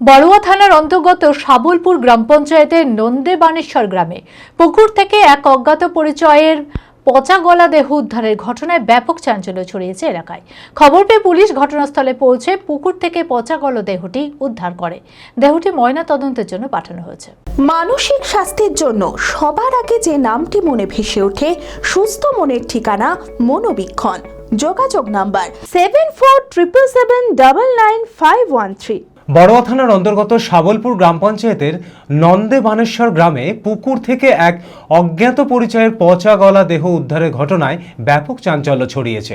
বড়ুয়া থানার অন্তর্গত সাবলপুর গ্রাম পঞ্চায়েতের নন্দে বানেশ্বর গ্রামে পুকুর থেকে এক অজ্ঞাত পরিচয়ের পচা গলা দেহ উদ্ধারের ঘটনায় ব্যাপক চাঞ্চল্য ছড়িয়েছে এলাকায়। খবর পেয়ে পুলিশ ঘটনাস্থলে পৌঁছে পুকুর থেকে পচা গলা দেহটি উদ্ধার করে। দেহটি ময়নাতদন্তের জন্য পাঠানো হয়েছে। মানসিক স্বাস্থ্যের জন্য সবার আগে যে নামটি মনে ভেসে ওঠে, সুস্থ মনের ঠিকানা মনোবীক্ষণ। যোগাযোগ নাম্বার 7477799513। বড়ুয়া থানার অন্তর্গত সাবলপুর গ্রাম পঞ্চায়েতের নন্দে বানেশ্বর গ্রামে পুকুর থেকে এক অজ্ঞাত পরিচয়ের পচা গলা দেহ উদ্ধারের ঘটনায় ব্যাপক চাঞ্চল্য ছড়িয়েছে।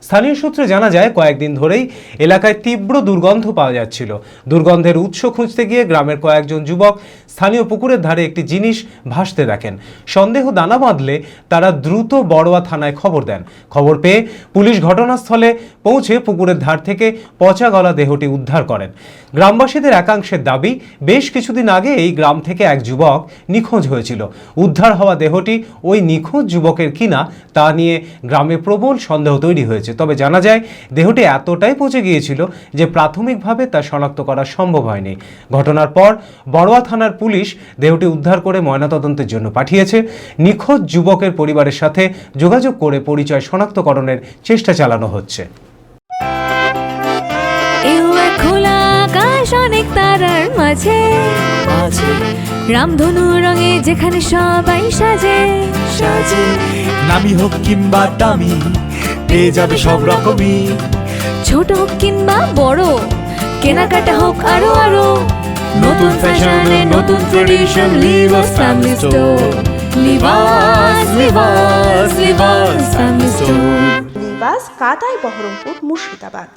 স্থানীয় সূত্রে জানা যায়, কয়েকদিন ধরেই এলাকায় তীব্র দুর্গন্ধ পাওয়া যাচ্ছিল। দুর্গন্ধের উৎস খুঁজতে গিয়ে গ্রামের কয়েকজন যুবক স্থানীয় পুকুরের ধারে একটি জিনিস ভাসতে দেখেন। সন্দেহ দানা বাঁধলে তারা দ্রুত বড়ুয়া থানায় খবর দেন। খবর পেয়ে পুলিশ ঘটনাস্থলে পৌঁছে পুকুরের ধার থেকে পচা গলা দেহটি উদ্ধার করেন। গ্রামবাসীদের একাংশের দাবি, বেশ কিছুদিন আগে এই গ্রাম থেকে এক যুবক নিখোঁজ হয়েছিল। উদ্ধার হওয়া দেহটি ওই নিখোঁজ যুবকের কিনা তা নিয়ে গ্রামে প্রবল সন্দেহ তৈরি হয়েছে। তবে জানা যায়, দেহটি এতটাই পচে গিয়েছিল যে প্রাথমিকভাবে তা শনাক্ত করা সম্ভব হয়নি। ঘটনার পর বড়ুয়া থানার পুলিশ দেহটি উদ্ধার করে ময়নাতদন্তের জন্য পাঠিয়েছে। নিখোঁজ যুবকের পরিবারের সাথে যোগাযোগ করে পরিচয় শনাক্তকরণের চেষ্টা চালানো হচ্ছে। অনেক তারার মাঝে রামধনু রঙে যেখানে সবাই সাজে সাজে, নামি হোক কিংবা দামি পেয়ে যাবে সব রকমই, ছোট হোক কিংবা বড় কেনাকাটা হোক আরো আরো, নতুন ফ্যাশনে নতুন tradition, Libas family store, Libas Libas Libas family store. Libas কাটাই বহরমপুর মুর্শিদাবাদ।